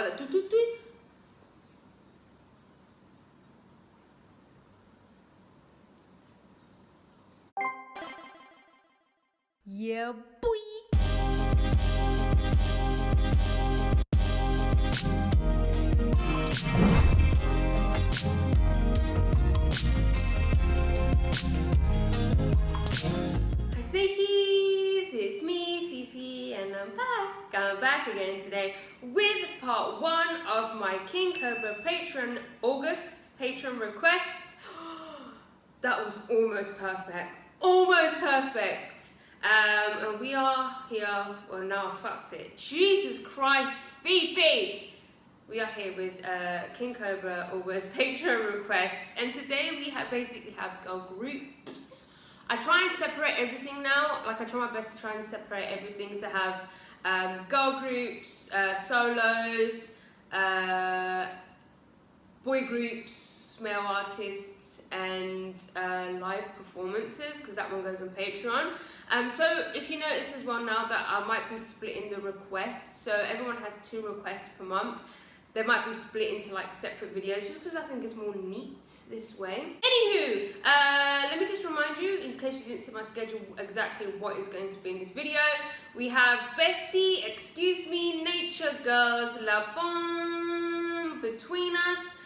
that do. Yeah, boy. Hi Snakies, it's me, Fifi, and I'm back. I'm back again today with part 1 of my King Cobra Patreon August Patreon requests. That was almost perfect. Almost perfect. And we are here, well now I fucked it. Jesus Christ, Fifi! We are here with King Cobra August Patreon requests, and today we basically have girl groups. I try and separate everything now, like I try my best to try and separate everything to have girl groups, solos, boy groups, male artists, and live performances, because that one goes on Patreon. So if you notice as well now that I might be splitting the requests, so everyone has 2 requests per month. They might be split into like separate videos just because I think it's more neat this way. Anywho, let me just remind you, in case you didn't see my schedule, exactly what is going to be in this video. We have BESTie, Excuse Me, Nature Girls, LABOUM, Between Us,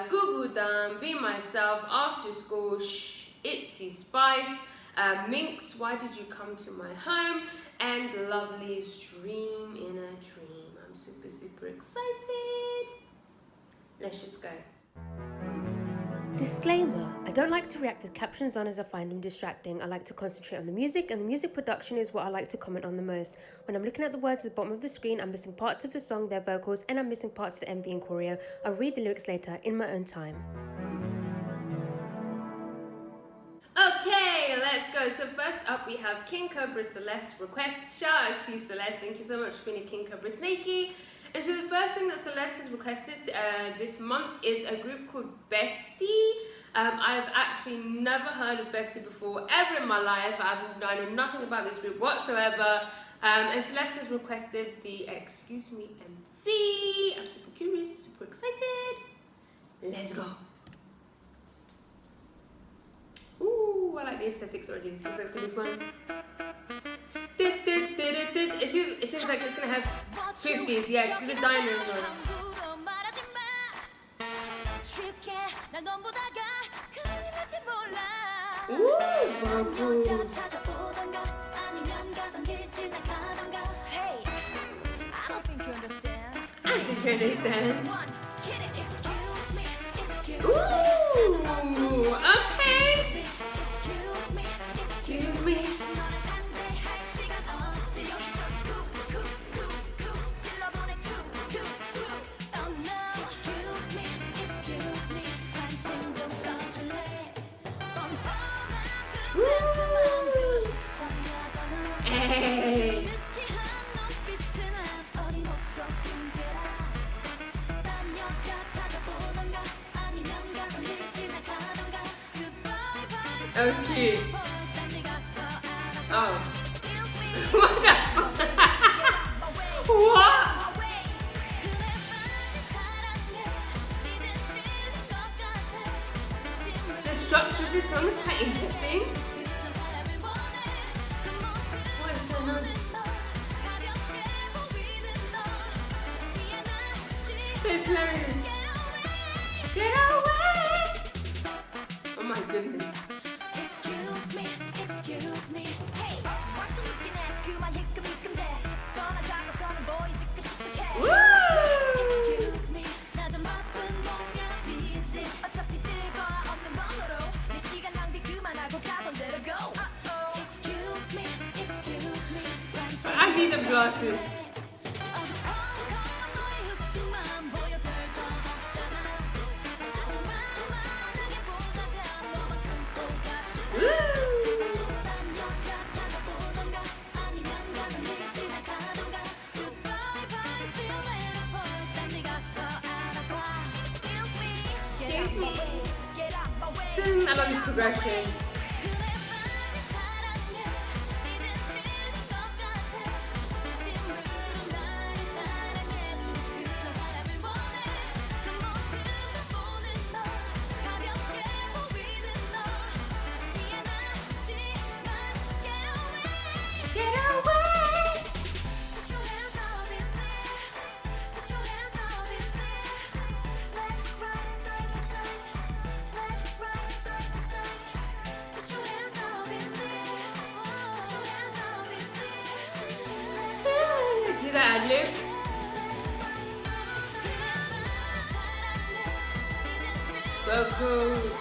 Gugudan, Be Myself, After School, ITZY Spice, MINX, Why Did You Come to My Home, and Lovelyz, Dream in a Dream. I'm super, super excited. Let's just go. Disclaimer, I don't like to react with captions on as I find them distracting. I like to concentrate on the music, and the music production is what I like to comment on the most. When I'm looking at the words at the bottom of the screen, I'm missing parts of the song, their vocals, and I'm missing parts of the MV and choreo. I'll read the lyrics later in my own time. Okay, let's go. So first up we have King Cobra Celeste request. Shout out to Celeste, thank you so much for being a King Cobra Snaky. And so the first thing that Celeste has requested this month is a group called BESTie. I've actually never heard of BESTie before, ever in my life. I know nothing about this group whatsoever. And Celeste has requested the Excuse Me MV. I'm super curious, super excited. Let's go. Ooh, I like the aesthetics already. This looks like it's gonna be fun. It seems like it's gonna have 50s, yeah, because the diners on. Ooh, vocals. Hey, I don't think you understand. I think you understand. Ooh, okay. Excuse me. Hey. That was cute. Oh. What the What? The structure of this song is quite interesting. What is going on? It's hilarious. Get away! Oh my goodness. Excuse me. Hey, what you looking at? 그만 희끔희끔대. 떠나자고 떠는 보이지 끄적끄적. Excuse me. 나 좀 바쁜 몸이야 busy. 어차피 뜰 거야 없는 번호로. 내 시간 낭비 그만하고 가던 대로 go. Excuse me. I need the glasses. I love this progression. the ad-lib. Vocals.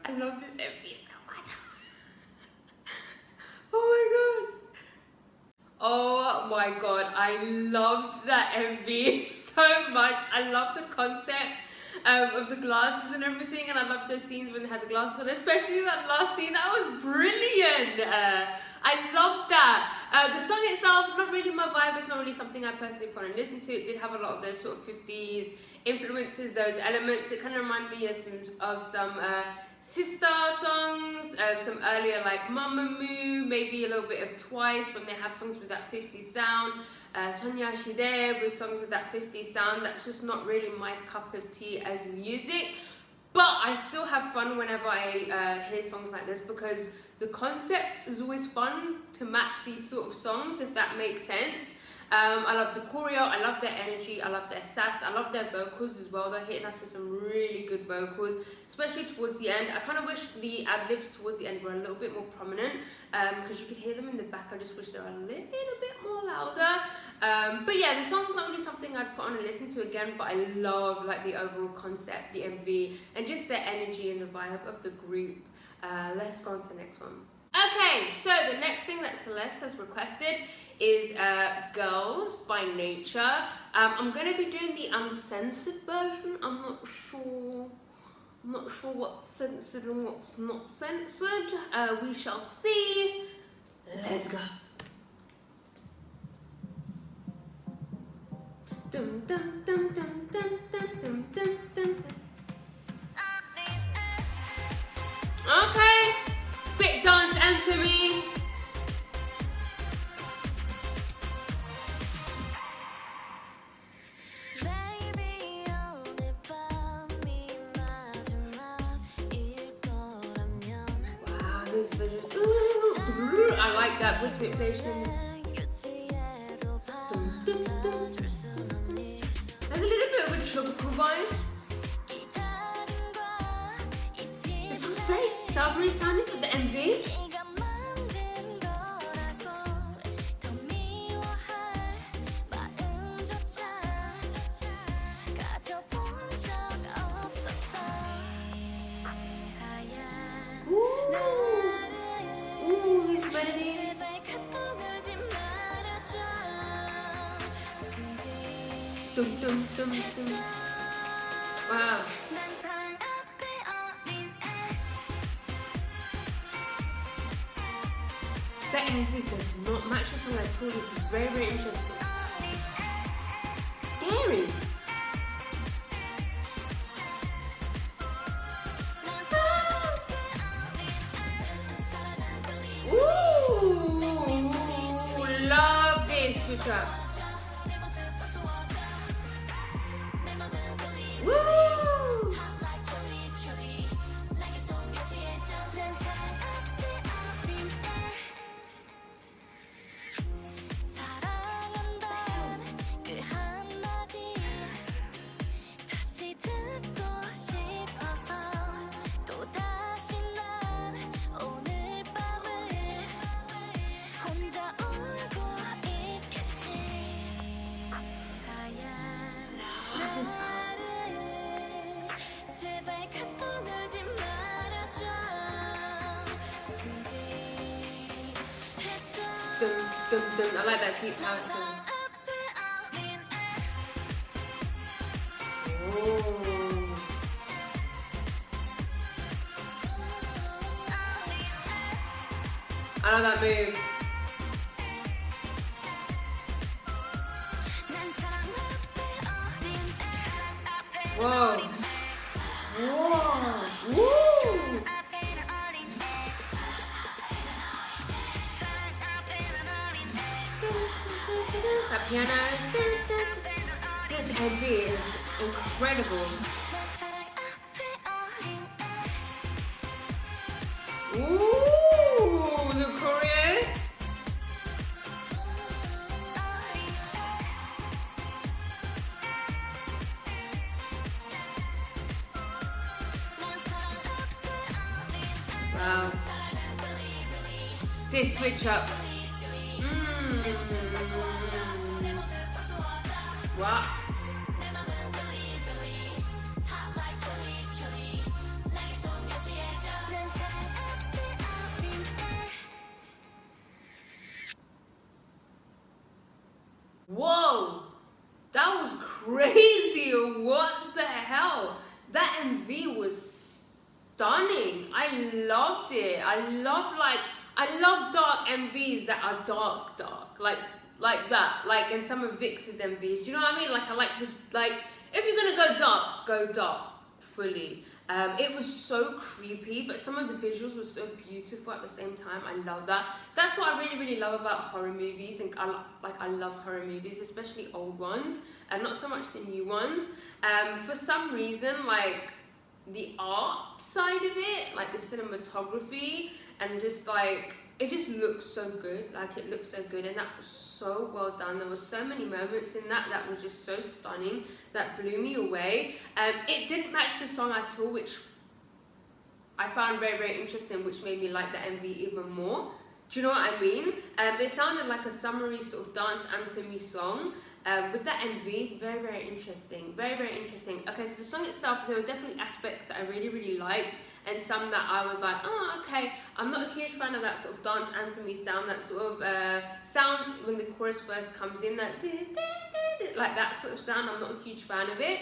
I love this MV so much. Oh my god. Oh my god, I loved that MV so much. I love the concept of the glasses and everything, and I love those scenes when they had the glasses on, especially that last scene. That was brilliant. I love that. The song itself, not really my vibe. It's not really something I personally want to listen to. It did have a lot of those sort of 50s influences, those elements. It kind of reminded me of some sister songs, some earlier like Mama Moo, maybe a little bit of Twice when they have songs with that 50s sound. Sonia Shide with songs with that 50s sound. That's just not really my cup of tea as music. But I still have fun whenever I hear songs like this, because the concept is always fun to match these sort of songs, if that makes sense. I love the choreo, I love their energy, I love their sass, I love their vocals as well. They're hitting us with some really good vocals, especially towards the end. I kind of wish the ad-libs towards the end were a little bit more prominent, because you could hear them in the back. I just wish they were a little bit more louder. But yeah, the song's not really something I'd put on and listen to again, but I love like the overall concept, the MV, and just the energy and the vibe of the group. Let's go on to the next one. Okay, so the next thing that Celeste has requested is Girls by Nature. I'm going to be doing the uncensored version. I'm not sure what's censored and what's not censored. We shall see. Let's go. Dum dum dum dum dum dum dum dum dum. Okay, bit dance anthemy. Wow, this version. Ooh, I like that voice manipulation. There's a little bit of a tropical vibe. The song's very summery sounding for the MV. Ooh, these melodies. Dum dum dum dum. Wow. That MV does not match the song at all. This is very, very interesting. Scary. Ooh, love this switch up. Woo! Dum, dum, dum. I like that deep house sound. Oh. I love that move. Whoa. Whoa. Woo. That piano. This MV is incredible. Ooh, the choreo. Wow. This switch up. Wow. Whoa, that was crazy. What the hell? That MV was stunning. I loved it. I love dark MVs that are dark, like that. Like in some of Vix's MVs. Do you know what I mean? Like I like if you're gonna go dark fully. It was so creepy, but some of the visuals were so beautiful at the same time. I love that. That's what I really love about horror movies, and I love horror movies, especially old ones, and not so much the new ones. For some reason, like the art side of it, like the cinematography, and just like it just looks so good. Like it looks so good, and that was so well done. There were so many moments in that were just so stunning, that blew me away. It didn't match the song at all, which I found very interesting, which made me like the MV even more. Do you know what I mean? It sounded like a summery sort of dance anthem-y song. With that MV, very interesting, very interesting. Okay, so the song itself, there were definitely aspects that I really liked, and some that I was like, oh, okay. I'm not a huge fan of that sort of dance anthem-y sound, that sort of sound when the chorus first comes in, that like that sort of sound. I'm not a huge fan of it.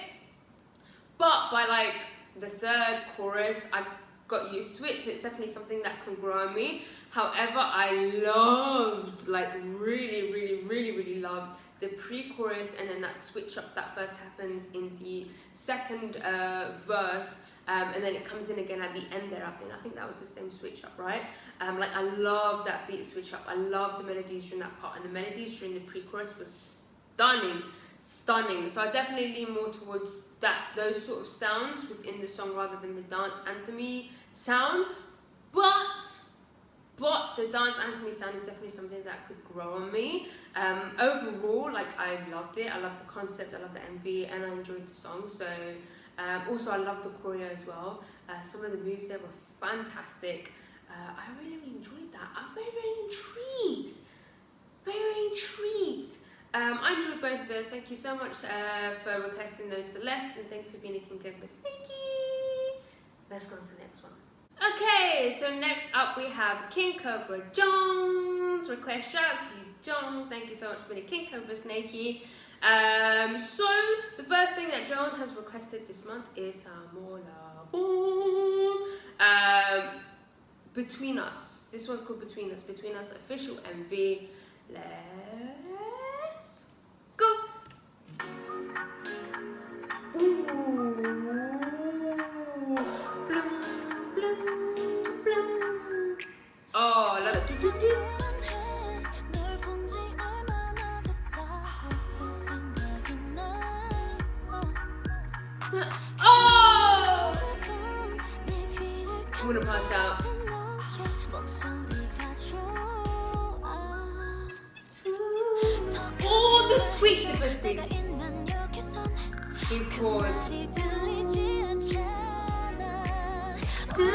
But by like the third chorus, I got used to it, so it's definitely something that can grow on me. However, I loved, like really loved the pre-chorus, and then that switch up that first happens in the second verse, and then it comes in again at the end there. I think that was the same switch up, right? Like I love that beat switch up. I love the melodies during that part, and the melodies during the pre-chorus was stunning. So I definitely lean more towards those sort of sounds within the song rather than the dance anthem-y sound. But the dance anthem-y sound is definitely something that could grow on me. Overall, like I loved it. I loved the concept, I loved the MV, and I enjoyed the song. So also I loved the choreo as well. Some of the moves there were fantastic. I really enjoyed that. I'm very intrigued. I enjoyed both of those. Thank you so much for requesting those, Celeste, and thank you for being a King Cobra Sneaky. Let's go on to the next one. Okay, so next up we have King Cobra Jones. Request, shouts to you, John. Thank you so much for being a King Cobra Snaky. So the first thing that John has requested this month is some more LABOUM. Between Us. This one's called Between Us official MV. Let's go. Ooh. Oh, I love it. Oh! I'm gonna pass out. Oh, the squeaks, the best squeaks. These chords. Okay.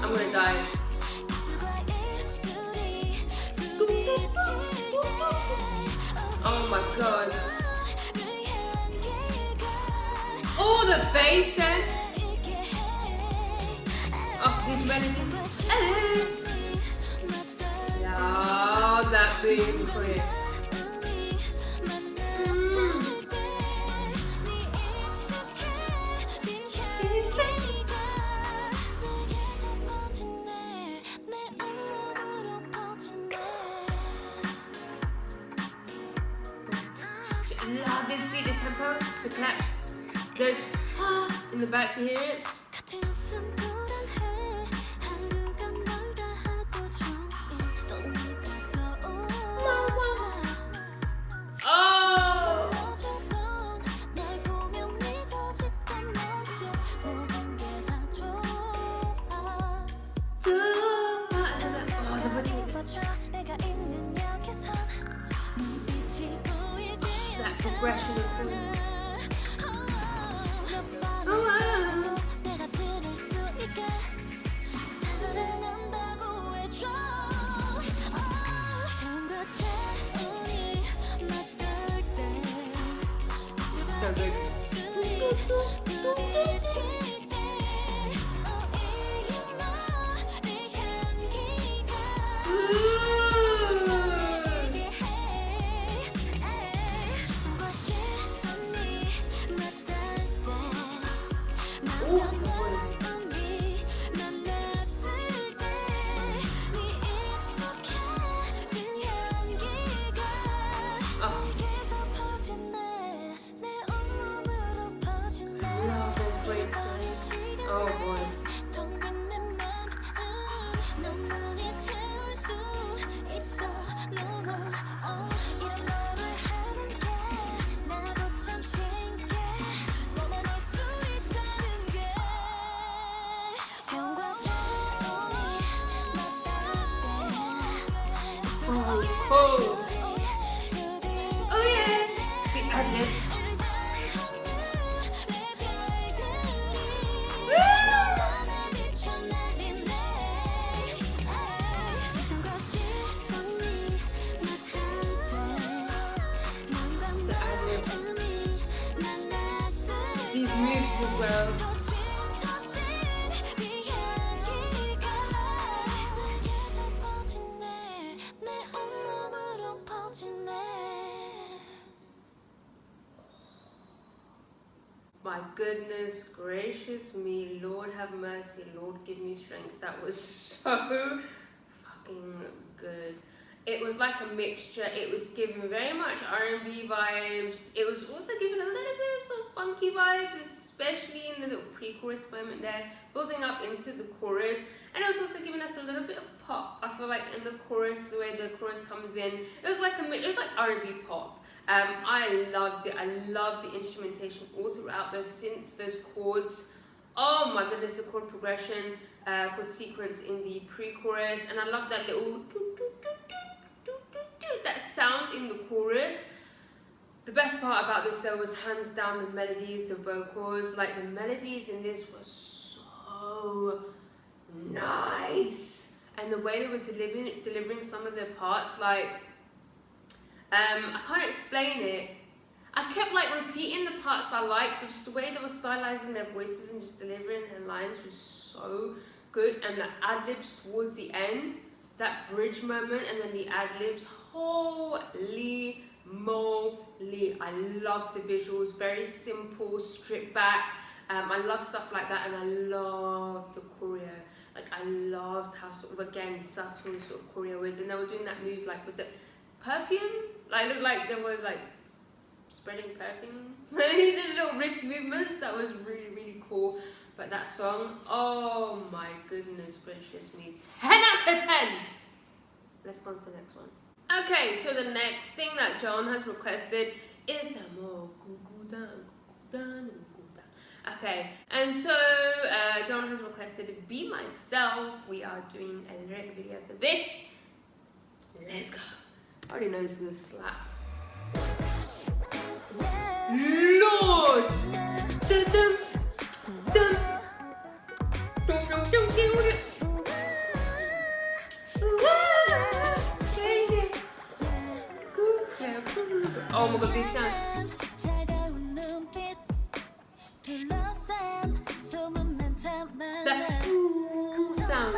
I'm gonna die. Oh my god. Oh, the bass end. Oh, these melodies. Yeah, that being quick. Love this beat, the tempo, the claps. There's in the back, you hear it? Oh! progression of things. 내가 들을 수 있게 사랑한다고 해줘. 태양과 태운이 맞닿을 때 So good. 부딪힐 때 이게 너의 향기가 설레게 해. 시선과 시선이 맞닿을 때 마음이 만났을 때 네 익숙해진 향기가 내게서 퍼지네. 내 온몸으로 퍼지네. Love those breaks. Oh boy. 텅 빈 내 맘 너만이 채울 수 있어. 너무 이런 너를 하는 게 나도 참 신기해. 너만 알 수 있다는 게 태양과 태운이 맞닿을 때 Oh, cool. Oh yeah. The ad-libs. These moves as well. My goodness gracious me, Lord have mercy, Lord give me strength. That was so fucking good. It was like a mixture. It was giving very much R&B vibes. It was also giving a little bit of sort of funky vibes, especially in the little pre-chorus moment there, building up into the chorus. And it was also giving us a little bit of pop. I feel like in the chorus, the way the chorus comes in, it was like R&B pop. I loved it. I loved the instrumentation all throughout, those synths, those chords. Oh my goodness, the chord progression, chord sequence in the pre-chorus, and I love that little that sound in the chorus. The best part about this though was hands down the melodies, the vocals. Like the melodies in this were so nice, and the way they were delivering some of their parts, like I can't explain it. I kept like repeating the parts I liked, but just the way they were stylizing their voices and just delivering their lines was so good. And the ad-libs towards the end, that bridge moment and then the ad-libs, holy moly. I love the visuals, very simple, stripped back. I love stuff like that, and I love the choreo. Like I loved how sort of again subtle the sort of choreo is, and they were doing that move like with the perfume. Like it looked like they were like spreading perfume. They did little wrist movements. That was really, really cool. But that song, oh my goodness gracious me, 10 out of 10. Let's go on to the next one. Okay, so the next thing that John has requested is some more gugudan. Okay, and so John has requested Be Myself. We are doing a lyric video for this. Let's go. I already know this is gonna slap. Lord! Dum, dum, dum. Dum, dum, dum, dum, dum. Oh my god, these sounds. That sound.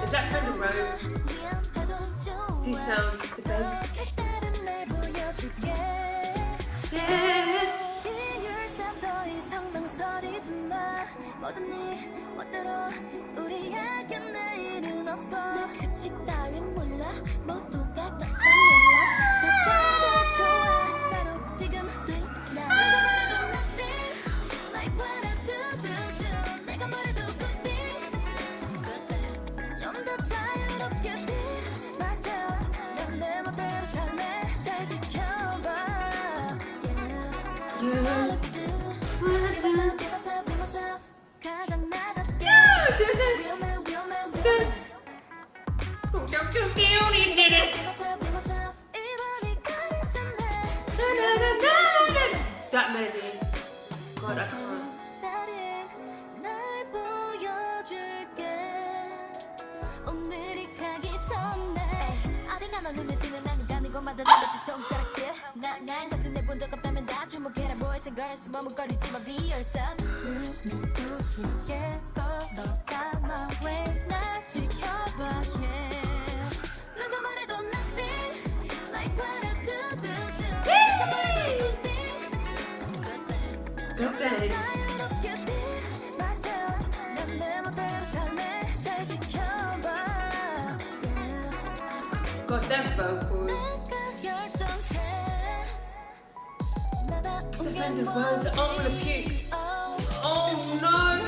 Is that kind of road? These sounds, the bass. 모든 네 멋대로 우리에게 내일은 없어. 내 규칙 따윈 몰라. 모두가 깜짝 놀라. 다 좋아. 바로 지금 뛰라. 내가 말해도 nothing like what I do. 내가 말해도 good thing. 좀 더 자유롭게 be myself. 난 내 멋대로 삶에 잘 지켜봐. That melody. God, I can't. 눈에 띄는 나는 가는 곳마다 나머지 손가락질 날 같은 내 본 적 없다면 다 주목해라 boys and girls 머뭇거리지 마 be yourself 눈부시게 걸어가 my way 나 지켜봐 yeah 누가 말해도 nothing like what I do 누가 말해도 good thing 자유롭게 be myself 난 내 멋대로 삶에 잘 지켜봐 Got them vocals. Defend the words. I'm gonna puke. Oh no!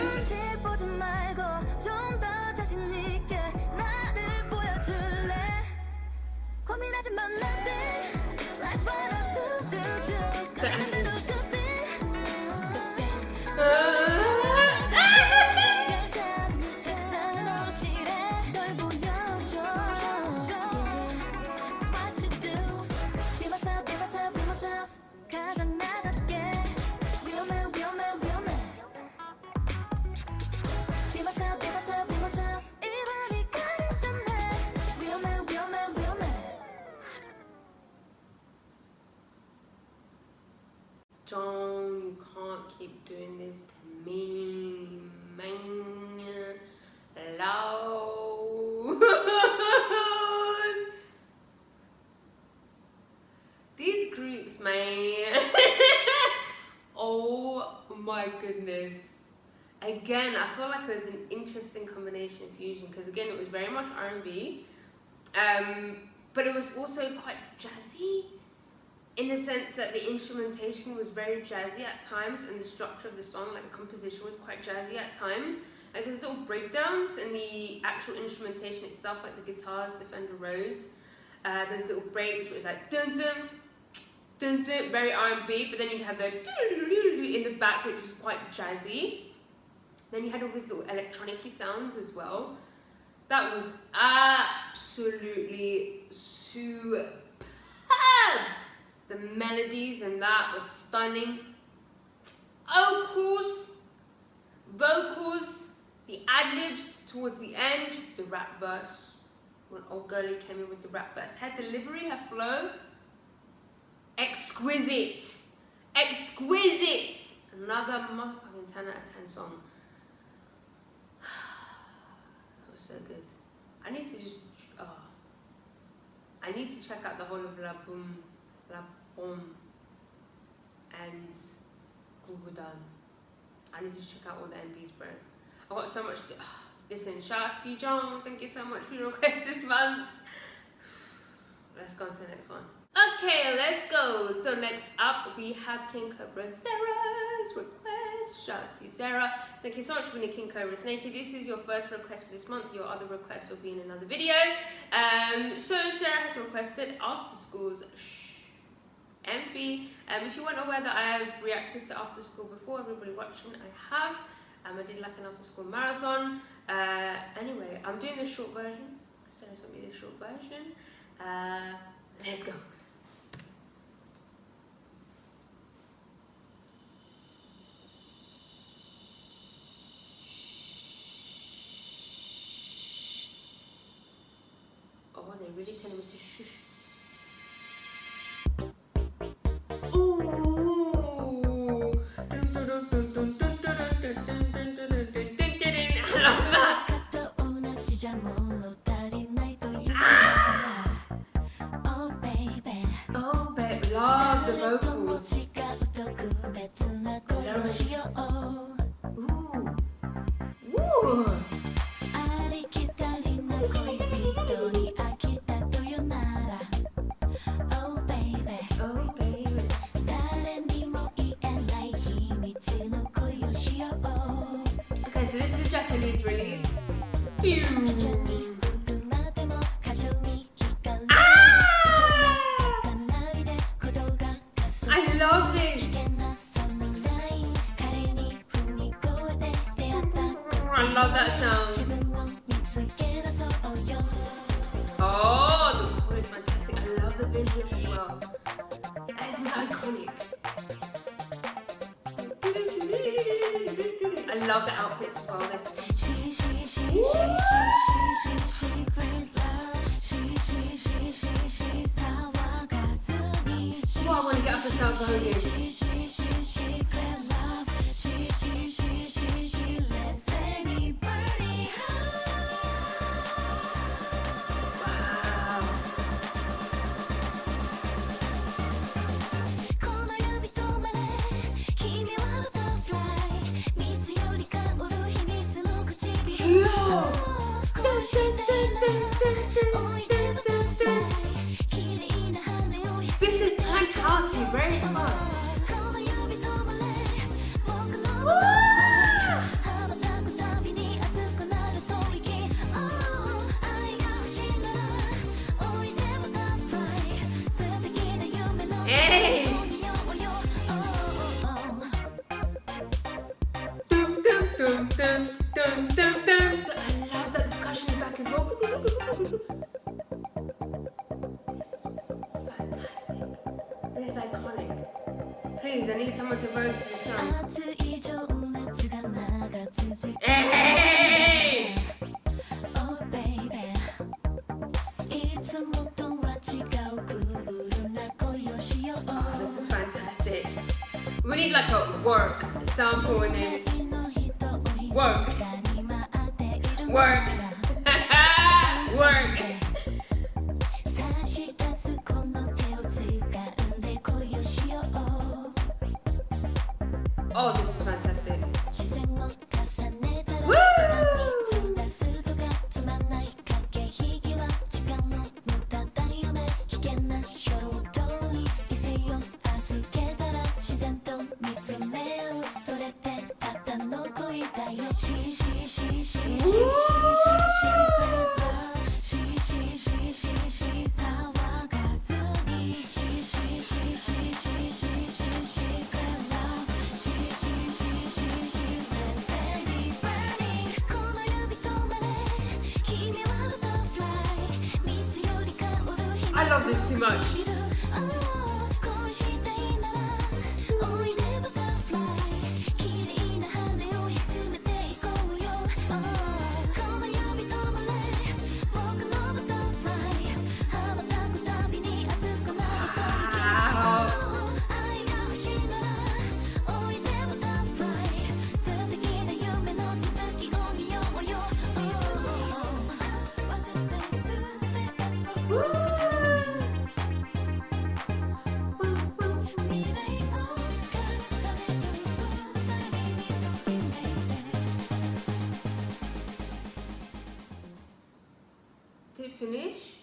John, you can't keep doing this to me, man. Hello. These groups, man. Oh my goodness. Again, I feel like it was an interesting combination of fusion because again, it was very much R&B, but it was also quite jazzy. In the sense that the instrumentation was very jazzy at times and the structure of the song, like the composition was quite jazzy at times. Like there's little breakdowns in the actual instrumentation itself, like the guitars, the Fender Rhodes. There's little breaks where it's like dun dun, dun dun, very R&B, but then you'd have the in the back, which was quite jazzy. Then you had all these little electronic-y sounds as well. That was absolutely superb. The melodies and that was stunning. Vocals, the ad-libs towards the end, the rap verse. When old girlie came in with the rap verse. Her delivery, her flow, exquisite. Exquisite. Another motherfucking 10 out of 10 song. That was so good. I need to just, I need to check out the whole of LABOUM and gugudan. I need to check out all the MVs, bro. I've got so much to listen, shouts to you, John. Thank you so much for your request this month. Let's go on to the next one. Okay, let's go. So next up we have King Cobra Sarah's request. Shouts to you, Sarah. Thank you so much for being a King Cobra Snakey. This is your first request for this month. Your other request will be in another video. So Sarah has requested After School's Emphy. If you weren't aware that I have reacted to After School before, everybody watching, I have. I did like an After School marathon. Anyway, I'm doing the short version. So sent me the short version. Let's go. Oh, they really telling me to shush. Oh baby, love the vocals. Ooh. Okay, so this is a Japanese release. I love this. I love that sound. Oh, the chorus is fantastic. I love the visuals as well. This is iconic. I love the outfits as well. They're so I want to get up and start going in. This is fantastic, very fast. Hey! Dum, dum, dum, dum, dum, dum, dum. I love that percussion in the back as well. This is fantastic. This is iconic. Please, I need someone to vote to the song. Hey! Oh, this is fantastic. We need like a work sample in this. Work. Work. Work. Oh, this is fantastic. Woo! I love this too much. Did it finish?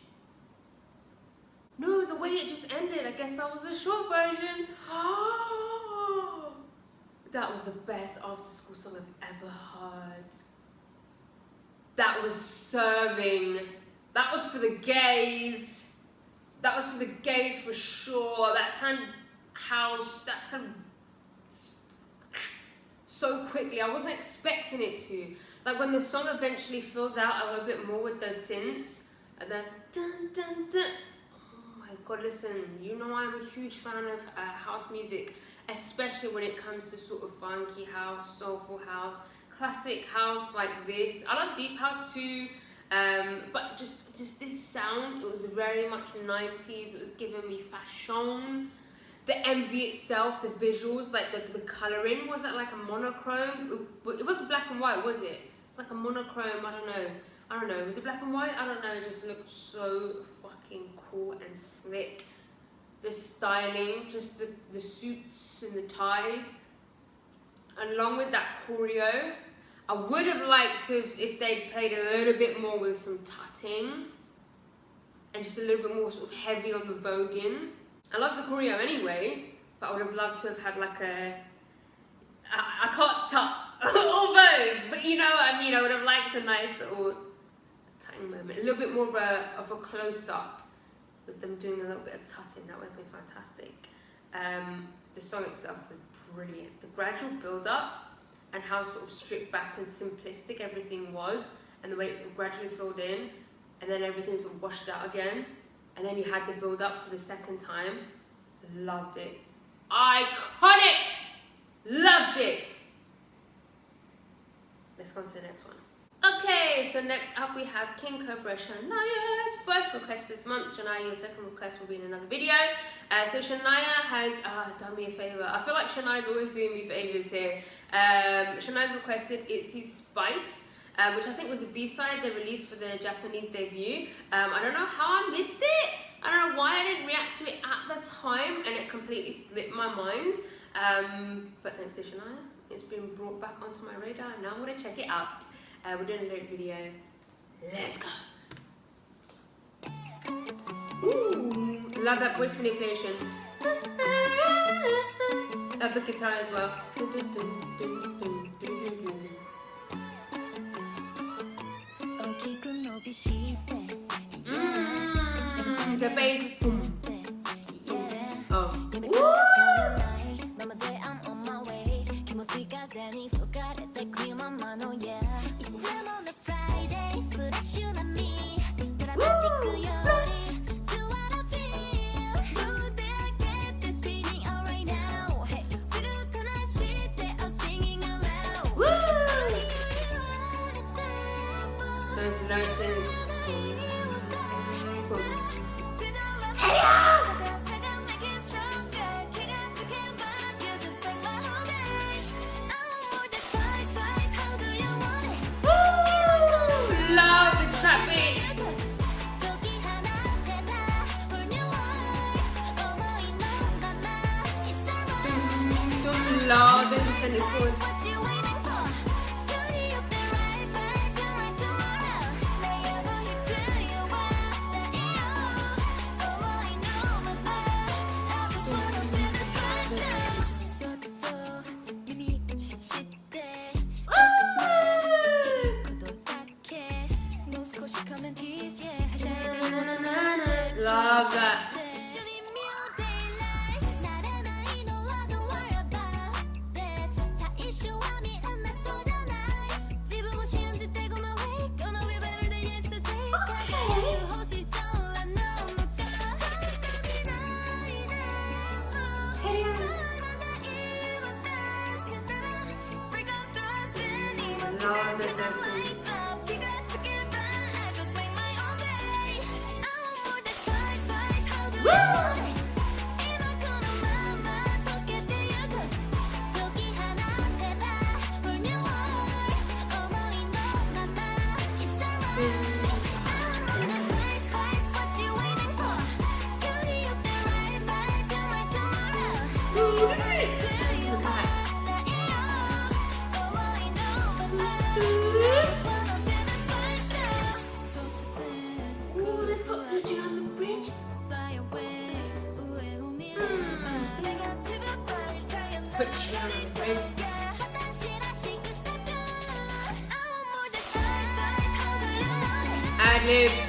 No, the way it just ended. I guess that was the short version. That was the best after school song I've ever heard. That was serving. That was for the gays. That was for the gays for sure. That turned house, that turned so quickly. I wasn't expecting it to. Like when the song eventually filled out a little bit more with those synths, and then dun dun dun. Oh my god, listen, you know I'm a huge fan of house music, especially when it comes to sort of funky house, soulful house, classic house like this. I love deep house too, but just this sound, it was very much 90s. It was giving me fashion. The MV itself, the visuals, like the colouring, was that like a monochrome? It wasn't black and white, was it? It's like a monochrome, I don't know. Was it black and white? I don't know, it just looked so fucking cool and slick. The styling, just the suits and the ties, along with that choreo. I would have liked to if they'd played a little bit more with some tutting and just a little bit more sort of heavy on the voguing. I love the choreo anyway, but I would have loved to have had like I can't tut or vogue, but you know what I mean. I would have liked a nice little tutting moment, a little bit more of a close-up with them doing a little bit of tutting. That would have been fantastic. The song itself was brilliant. The gradual build-up and how sort of stripped back and simplistic everything was, and the way it sort of gradually filled in, and then everything sort of washed out again, and then you had the build up for the second time. Loved it. Iconic! Loved it! Let's go on to the next one. Okay, so next up we have King Cobra Shania's first request for this month. Shania, your second request will be in another video. So Shania has done me a favour. I feel like Shania's always doing me favours here. Shania's requested ITZY Spice, which I think was a B-side they released for the Japanese debut. I don't know how I missed it. I don't know why I didn't react to it at the time, and it completely slipped my mind. But thanks to Shania, it's been brought back onto my radar, and now I'm going to check it out. We're doing a lyric video. Let's go. Ooh, love that voice manipulation. Love the guitar as well. The bass. Oh. Woo! Those lessons. Love the trap beat. Love the descending chords. Love that. Love this lesson. Put you on the bridge. Ad-libs.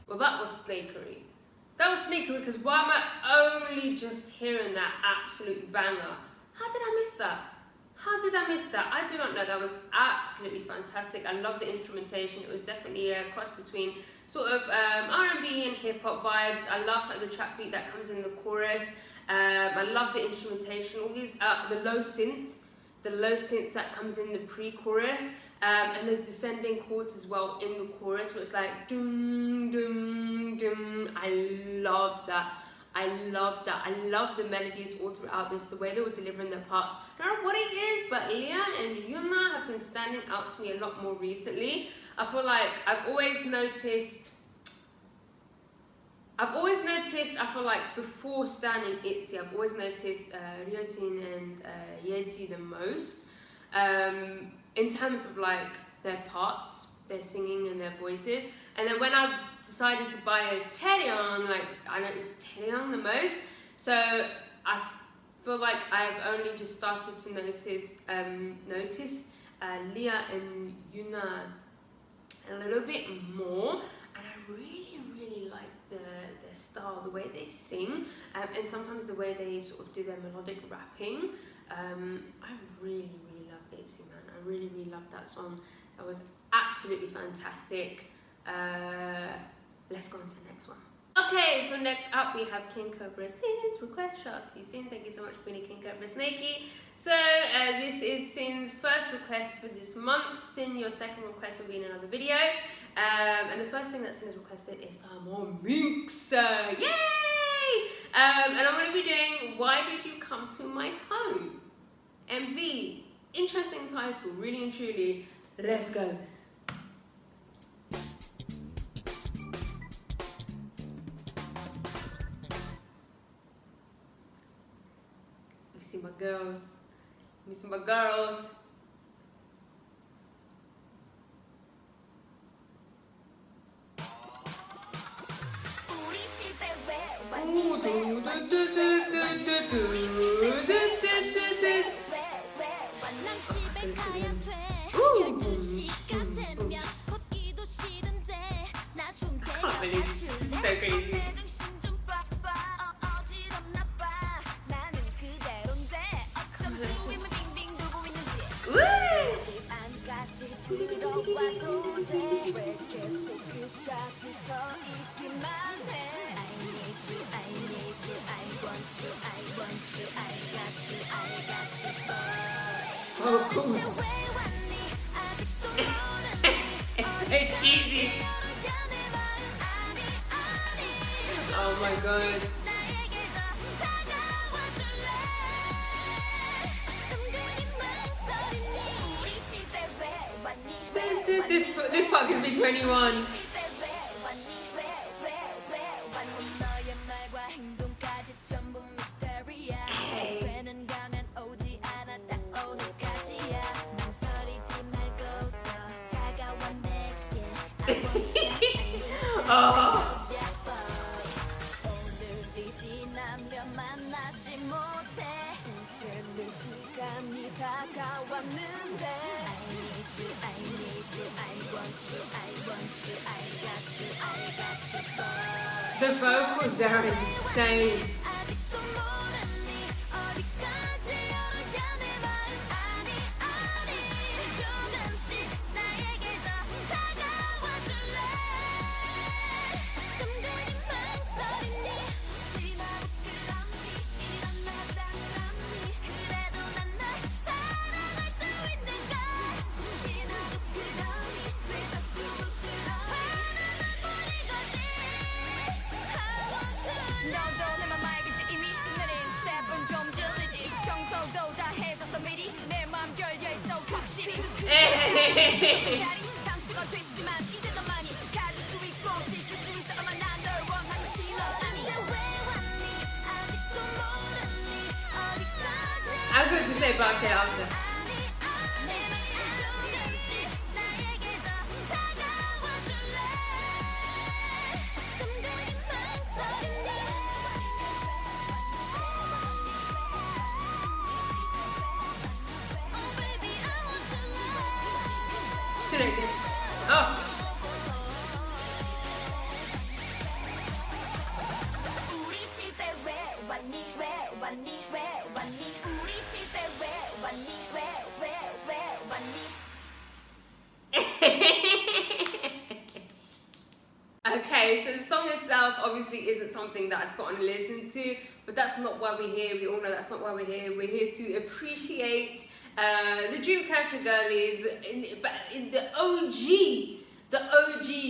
Well, that was snakery. That was snakery because why am I only just hearing that absolute banger? How did I miss that? How did I miss that? I do not know. That was absolutely fantastic. I love the instrumentation. It was definitely a cross between sort of R&B and hip-hop vibes. I love the trap beat that comes in the chorus. I love the instrumentation. All these, the low synth that comes in the pre-chorus. And there's descending chords as well in the chorus, where it's like dum dum dum. I love that. I love that. I love the melodies all throughout this, the way they were delivering their parts. I don't know what it is, but Leah and Yuna have been standing out to me a lot more recently. I feel like I've always noticed, I feel like before standing ITZY, I've always noticed Ryojin and Yeji the most. In terms of like their parts, their singing and their voices. And then when I decided to buy a Pt1, like I noticed Pt1 the most. So I feel like I've only just started to notice Leah and Yuna a little bit more, and I really like their style, the way they sing, and sometimes the way they sort of do their melodic rapping. I really love ITZY, man. I really love that song. That was absolutely fantastic. Let's go on to the next one. Okay, so next up we have King Cobra Sin's request. Shout out to you, Sin. Thank you so much for being a King Cobra Snakey. So this is Sin's first request for this month. Sin, your second request will be in another video. And the first thing that Sin has requested is some more MINX. Yay! And I'm going to be doing Why Did You Come to My Home? MV. Interesting title, really and truly. Let's go. My girls, missing my girls. I can't believe this is so crazy. Oh, cool. It's so cheesy. Oh my god. This part gives me 21. Oh. The vocals are insane. I was going to say, but I'll say it after. Oh. Okay, so the song itself obviously isn't something that I'd put on and listen to, but that's not why we're here. We all know that's not why we're here. We're here to appreciate the Dreamcatcher girlies, the OG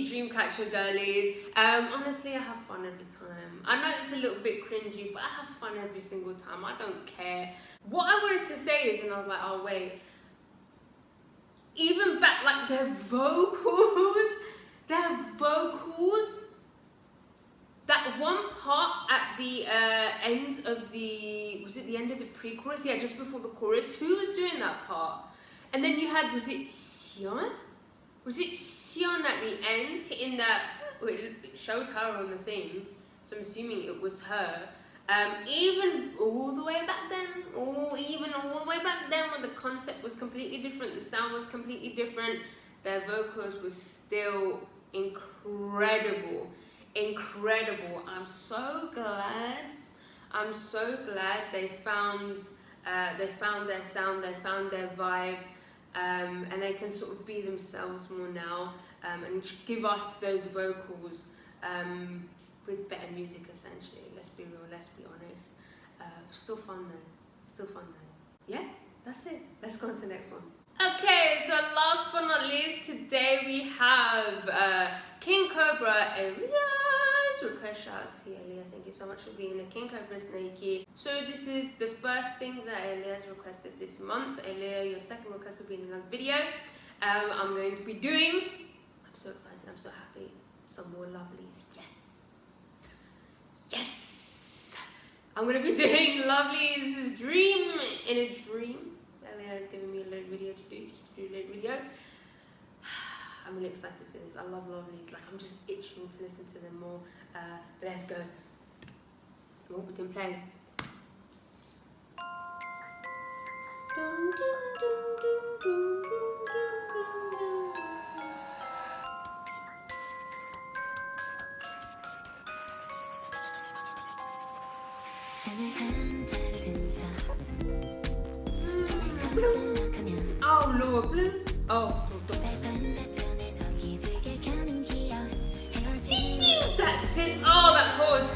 Dreamcatcher girlies. Honestly, I have fun every time. I know it's a little bit cringy, but I have fun every single time. I don't care. What I wanted to say is, and I was like, oh wait, even back, like their vocals, that one part at the end of the, was it the end of the pre-chorus? Yeah, just before the chorus. Who was doing that part? And then you had, was it Xion? Was it Xion at the end hitting that? Well, it showed her on the thing, so I'm assuming it was her. Even all the way back then, when the concept was completely different, the sound was completely different, their vocals were still incredible. I'm so glad they found their sound, they found their vibe, and they can sort of be themselves more now, and give us those vocals with better music, essentially. Let's be real, let's be honest. Still fun though. Yeah, that's it. Let's go on to the next one. Okay, so last but not least, today we have King Cobra Elias. Request shoutouts to you, Elias. Thank you so much for being a King Cobra Snakey. So this is the first thing that Elias requested this month. Elias, your second request will be in another video. I'm going to be doing. I'm so excited. I'm so happy. Some more Lovelyz. Yes. I'm going to be doing Lovelyz's Dream in a Dream. Elias has given me a little video to do, just to do a little video. I'm really excited for this. I love Lovelyz. Like, I'm just itching to listen to them more. But let's go. Oh, we can play. Oh, Lord, blue. Oh, that's it. Oh, that chord.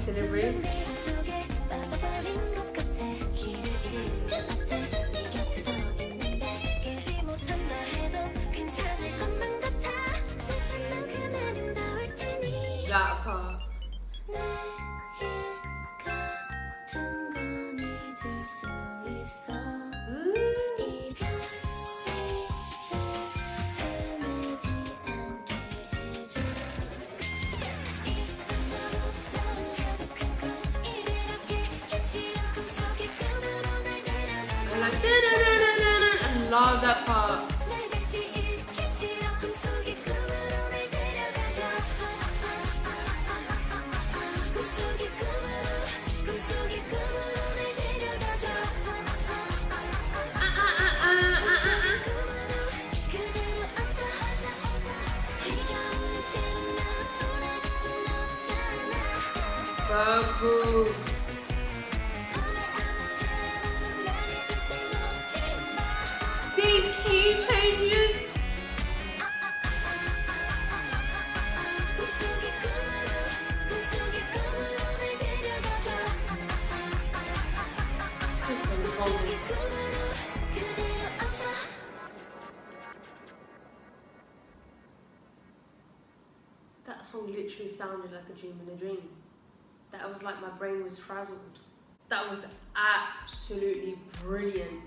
Delivery. That part. I love that part. So cool. These key changes. This one's golden. That song literally sounded like a dream in a dream. That was like my brain was frazzled. That was absolutely brilliant.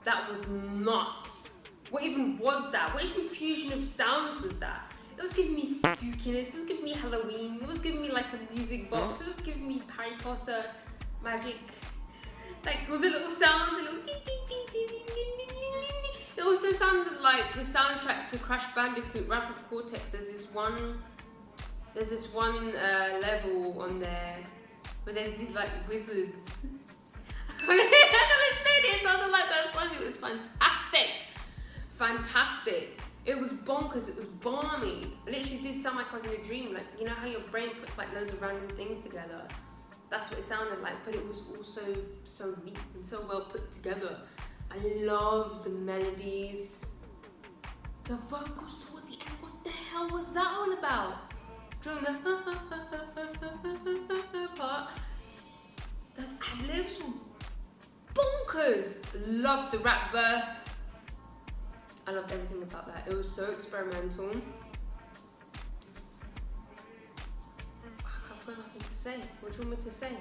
That was nuts. What even was that? What even fusion of sounds was that? It was giving me spookiness, it was giving me Halloween, it was giving me like a music box, it was giving me Harry Potter magic. Like all the little sounds, the little ding, ding, ding, ding, ding, ding, ding, ding, ding. It also sounded like the soundtrack to Crash Bandicoot Wrath of Cortex. There's this one level on there but there's these like wizards. I can't explain it. It sounded like that song. It was fantastic. Fantastic. It was bonkers. It was balmy. It literally did sound like I was in a dream. Like, you know how your brain puts like loads of random things together? That's what it sounded like, but it was also so neat and so well put together. I love the melodies. The vocals towards the end, what the hell was that all about? During the part, those ad-libs were bonkers. Loved the rap verse. I loved everything about that. It was so experimental. I've got nothing to say. What do you want me to say?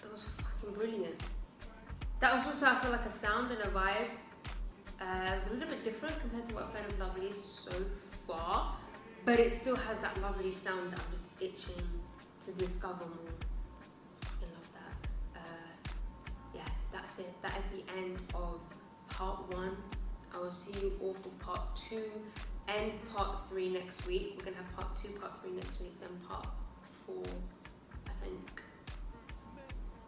That was fucking brilliant. That was also, I feel like, a sound and a vibe. It was a little bit different compared to what I've heard of Lovelyz so far, but it still has that Lovelyz sound that I'm just itching to discover more. I fucking love that. Yeah, that's it. That is the end of part 1. I will see you all for part 2 and part 3 next week. We're gonna have part 2, part 3 next week, then part 4, I think,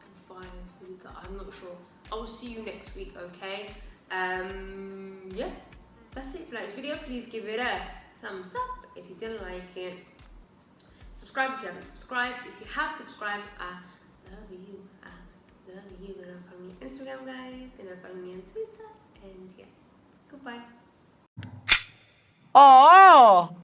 and 5 the week. I'm not sure. I will see you next week, okay? Yeah, that's it. If you like this video, please give it a thumbs up. If you didn't like it, subscribe if you haven't subscribed. If you have subscribed, I love you. I love you. Then follow me on Instagram, guys. Then follow me on Twitter. And yeah, goodbye. Oh.